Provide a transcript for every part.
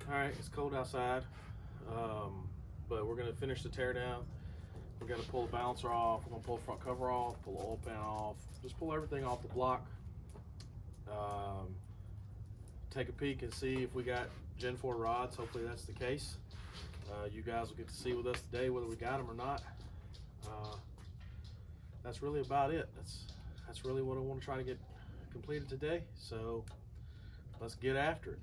Alright, it's cold outside, but we're going to finish the tear down. We're going to pull the balancer off, we're going to pull the front cover off, pull the oil pan off, just pull everything off the block. Take a peek and see if we got Gen 4 rods. Hopefully that's the case. You guys will get to see with us today whether we got them or not. That's really about it. That's really what I want to try to get completed today. So let's get after it.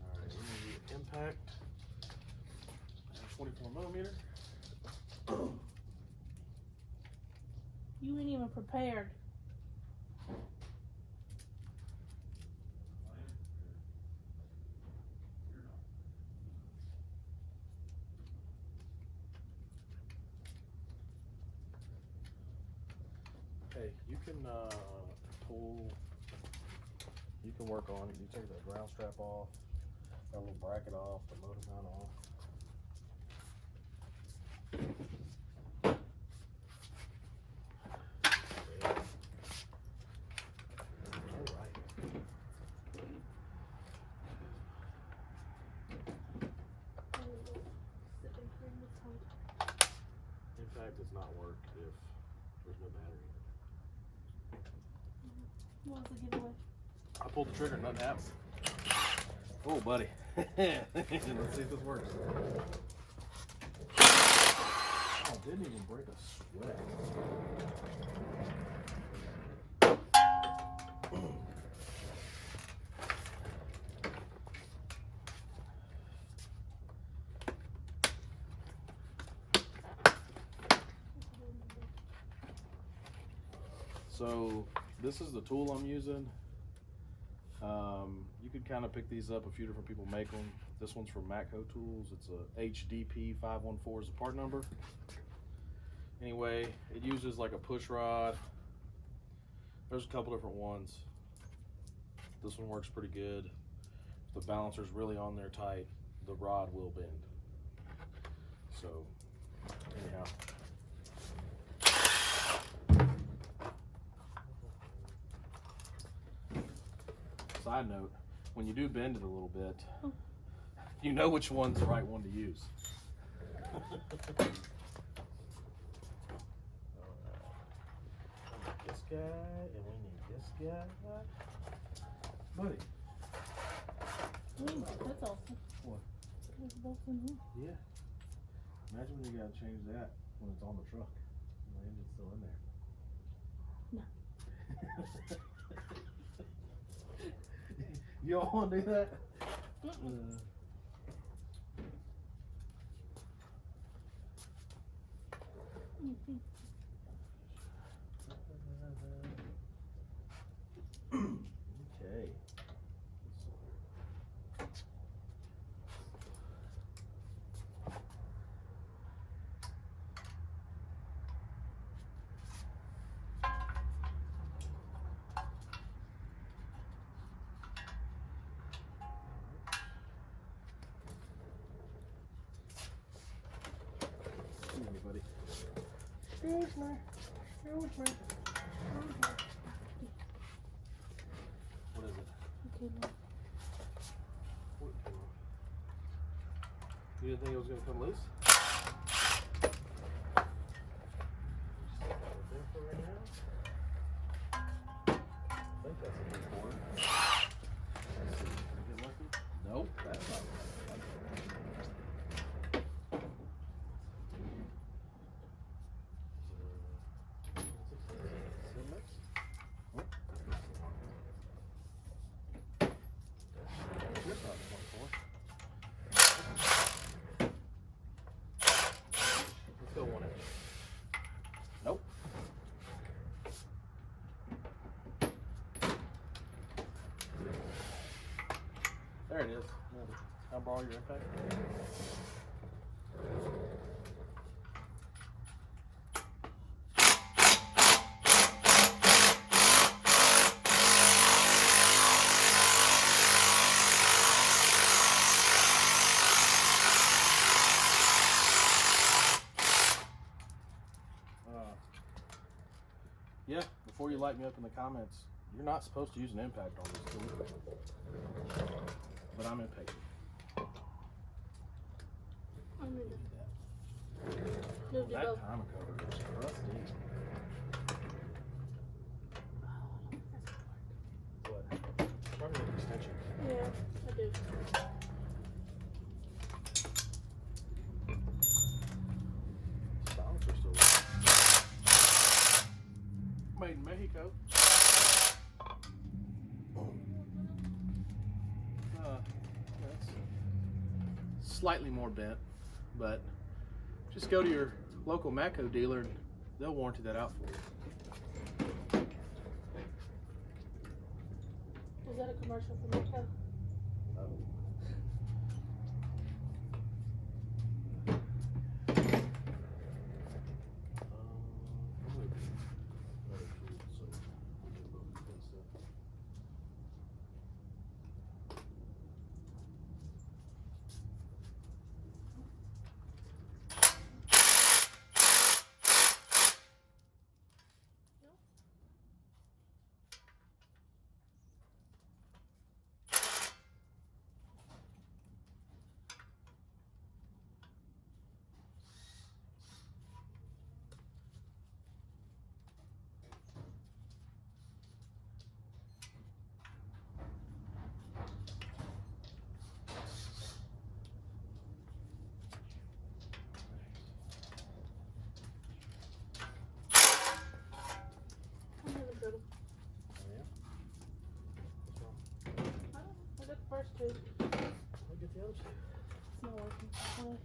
All right, we're going to impact 24 millimeter. You ain't even prepared. Hey, you can pull, you can work on it. You take the ground strap off, that little bracket off, the motor mount off. Impact does not work if there's no battery in it. What was the giveaway? I pulled the trigger and nothing happened. Oh, buddy. Let's see if this works. Oh, didn't even break a sweat. So this is the tool I'm using. You could kind of pick these up. A few different people make them. This one's from Matco Tools. It's a HDP 514 is the part number. Anyway, it uses like a push rod. There's a couple different ones. This one works pretty good. If the balancer's really on there tight, the rod will bend. So anyhow. Side note, when you do bend it a little bit, you know which one's the right one to use. This guy, and we need this guy. Buddy. Ooh, that's awesome. What? There's bolts in here. Yeah. Imagine when you gotta change that when it's on the truck and the engine's still in there. No. You all want to do that? Okay. Anybody? Excuse me. Excuse me. What is it? Okay, now. You didn't think it was going to come loose? I think that's a good cord. Get lucky? Nope, that's not right. Nope. There it is. I'll borrow your impact. Yeah, before you light me up in the comments, you're not supposed to use an impact on this tool. but I'm impatient. I'm in That the moved it both. timing cover is rusty. What? Probably an extension. Yeah, I do. Silencer still works. Made in Mexico. That's slightly more bent, but just go to your local Matco dealer and they'll warranty that out for you. Was that a commercial for Matco? I haven't driven. I got the first two. Look at the other two. It's not working. Why?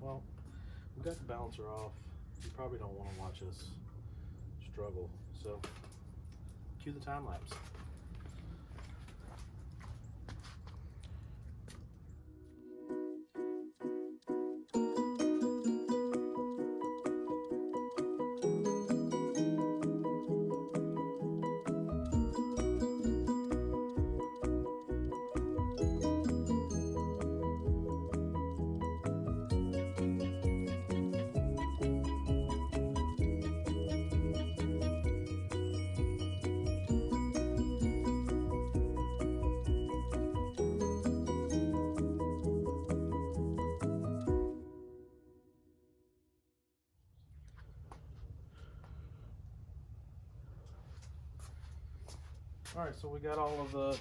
Well, we got the balancer off. You probably don't want to watch us struggle, so cue the time lapse. All right, so we got all of the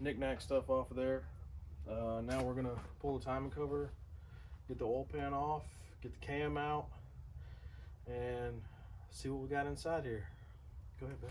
knick-knack stuff off of there. Now we're gonna pull the timing cover, get the oil pan off, get the cam out, and see what we got inside here. Go ahead, babe.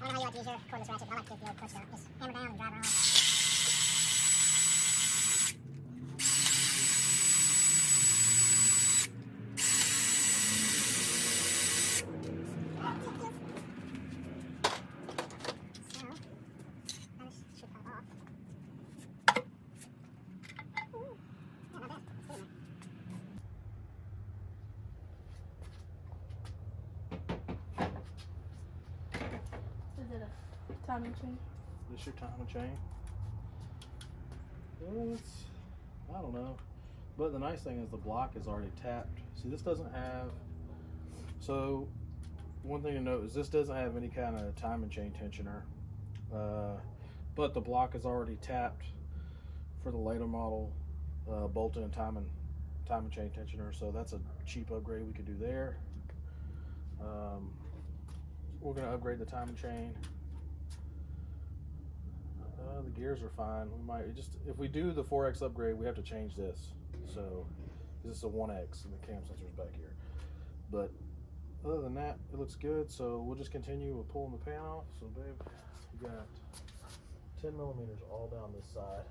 I don't know how you like to use your cordless ratchet, but I like to use the old push stop. Just hammer down and drive her off. So, that should pop off. Ooh, yeah, not bad. It's good in there. Is it a timing chain? This your timing chain? It's, I don't know. But the nice thing is the block is already tapped. See, this doesn't have, so one thing to note is this doesn't have any kind of timing chain tensioner. But the block is already tapped for the later model Bolton and timing chain tensioner. So that's a cheap upgrade we could do there. We're gonna upgrade the timing chain. The gears are fine. We might just, if we do the 4X upgrade, we have to change this. So this is a 1X and the cam sensor's back here. But other than that, it looks good. So we'll just continue with pulling the pan off. So babe, you got 10 millimeters all down this side.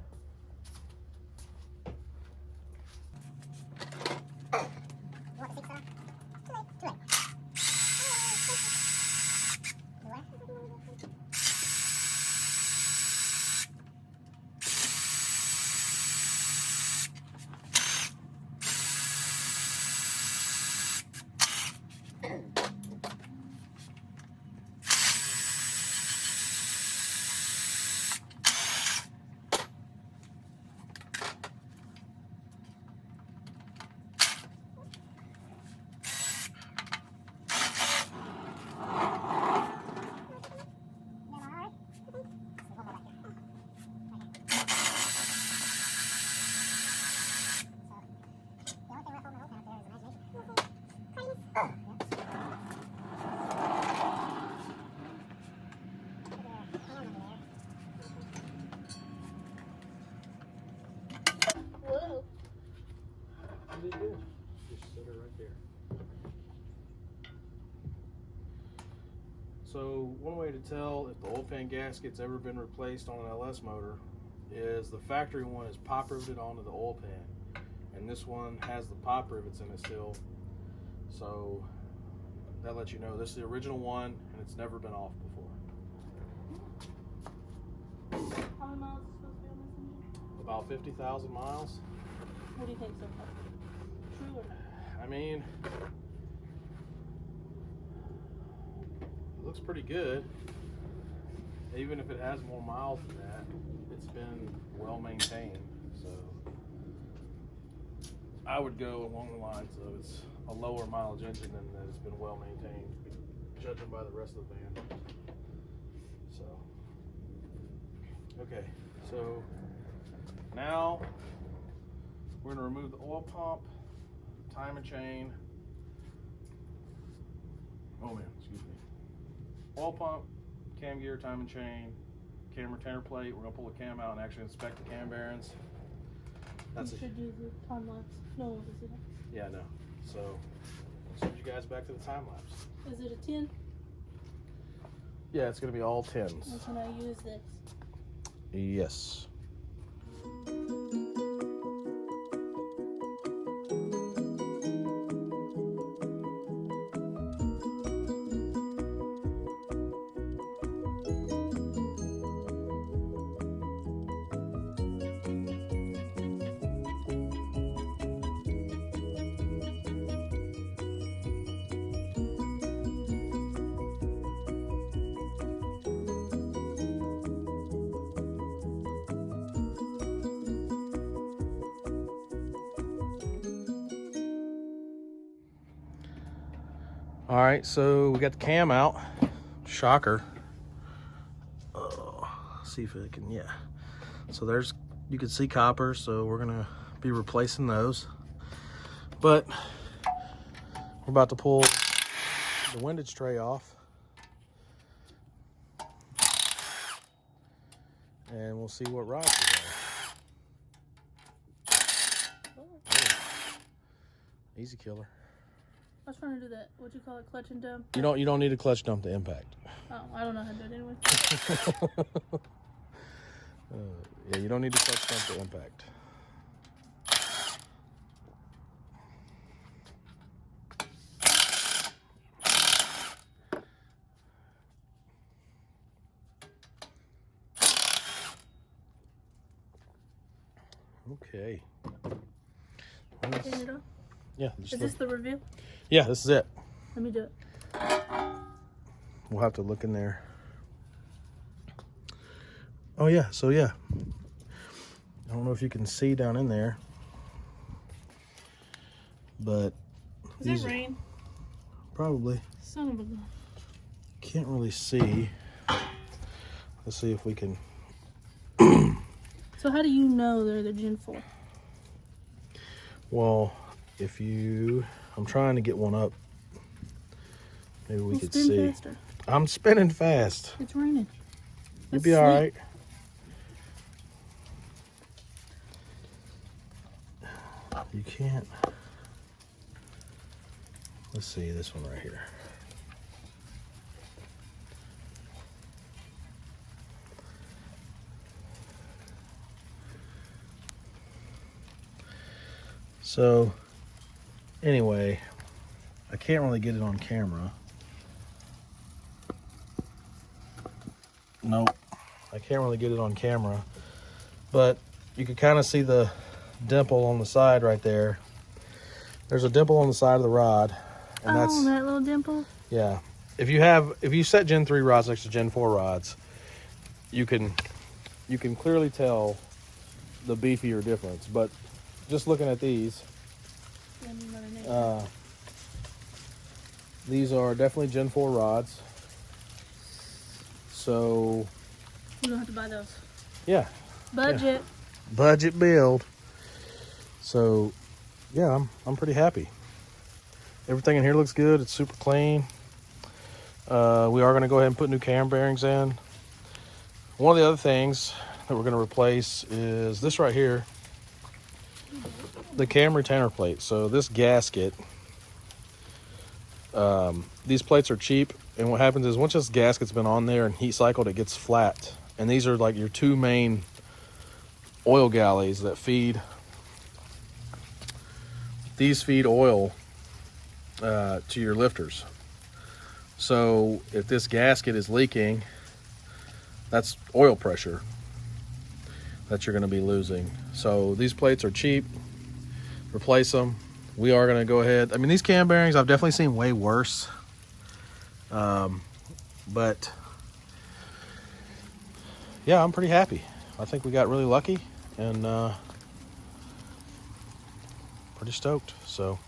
You want the seat, Sarah? Too late. Whoa. You did good. Just sit her right there. So one way to tell if the oil pan gasket's ever been replaced on an LS motor is the factory one is pop riveted onto the oil pan, and this one has the pop rivets in it still. So that lets you know this is the original one and it's never been off before. How many miles is supposed to be on this engine? About 50,000 miles. What do you think so far? True or not? I mean, it looks pretty good. Even if it has more miles than that, it's been well maintained. So I would go along the lines of it's a lower mileage engine than that it's been well maintained, judging by the rest of the van. So, okay, so now we're gonna remove the oil pump, timing chain. Oh man, excuse me. Oil pump, cam gear, timing chain, cam retainer plate. We're gonna pull the cam out and actually inspect the cam bearings. That's You it. should do the time lapse. No one can see that. Yeah, no. So I'll send you guys back to the time lapse. Is it a 10? Yeah, it's gonna be all 10s. And can I use this? Yes. All right, so we got the cam out. Shocker. Oh, see if it can, yeah. So there's, you can see copper, so we're gonna be replacing those. But we're about to pull the windage tray off. And we'll see what rods we have. Oh. Easy killer. I was trying to do that. What you call it? Clutch and dump? You don't need a clutch dump to impact. Oh, I don't know how to do it anyway. Yeah, you don't need a clutch dump to impact. Okay. Turn it off. Yeah. Is this the reveal? Yeah, this is it. Let me do it. We'll have to look in there. Oh yeah, so yeah. I don't know if you can see down in there, but Is it rain? Probably. Son of a gun. Can't really see. Let's see if we can. So how do you know they're the Gen 4? Well, if you, I'm trying to get one up Maybe we Well, could spin see. faster. I'm spinning fast. It's raining. You'll That's be all sweet. right. You can't. Let's see this one right here. So, anyway, I can't really get it on camera. Nope, I can't really get it on camera, but you can kind of see the dimple on the side right there. There's a dimple on the side of the rod, and Oh, that's, that little dimple. yeah. If you set Gen 3 rods next to Gen 4 rods, you can clearly tell the beefier difference. But just looking at these are definitely Gen 4 rods. So You don't have to buy those. yeah, Budget. budget build. So yeah, I'm pretty happy. Everything in here looks good. It's super clean. We are going to go ahead and put new cam bearings in. One of the other things that we're going to replace is this right here, the cam retainer plate. So this gasket, these plates are cheap, and what happens is once this gasket's been on there and heat cycled, it gets flat. And these are like your two main oil galleys that feed. These feed oil to your lifters. So if this gasket is leaking, that's oil pressure that you're going to be losing. So these plates are cheap. Replace them. We are going to go ahead. I mean, these cam bearings I've definitely seen way worse. But yeah, I'm pretty happy. I think we got really lucky, and pretty stoked. So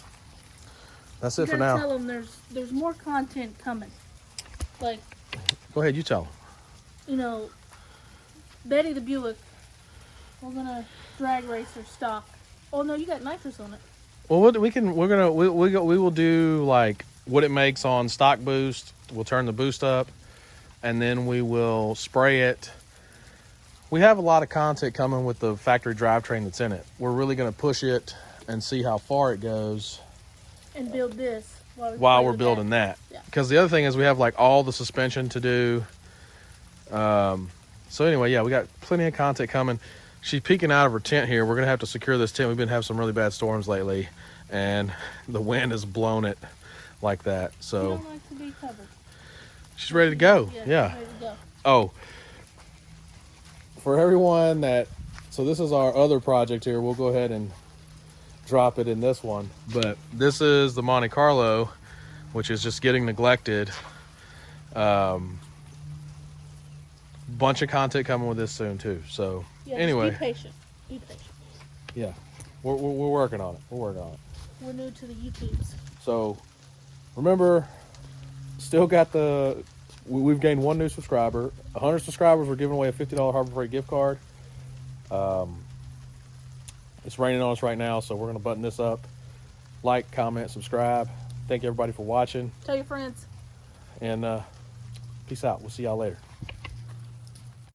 that's it for now. Tell them there's more content coming. Like, Go ahead, you tell them. you know, Betty the Buick. We're gonna drag race her stock. Oh no, you got nitrous on it. Well, we will do like what it makes on stock boost. We'll turn the boost up, and then we will spray it. We have a lot of content coming with the factory drivetrain that's in it. We're really going to push it and see how far it goes And build this while we're building that. Yeah. Because the other thing is we have like all the suspension to do. So anyway, yeah, we got plenty of content coming. She's peeking out of her tent here. We're going to have to secure this tent. We've been having some really bad storms lately, and the wind has blown it like that. She So don't like to be covered. she's ready to go. Yeah. Yeah. Ready to go. Oh, for everyone so this is our other project here. We'll go ahead and drop it in this one. But this is the Monte Carlo, which is just getting neglected. Bunch of content coming with this soon too. So Yeah, anyway, just be patient. Be patient. yeah, we're working on it. We're working on it. We're new to the YouTubes. So remember, still got we've gained one new subscriber. 100 subscribers, we're giving away a $50 Harbor Freight gift card. It's raining on us right now, so we're going to button this up. Like, comment, subscribe. Thank you everybody for watching, Tell your friends. and peace out. We'll see y'all later.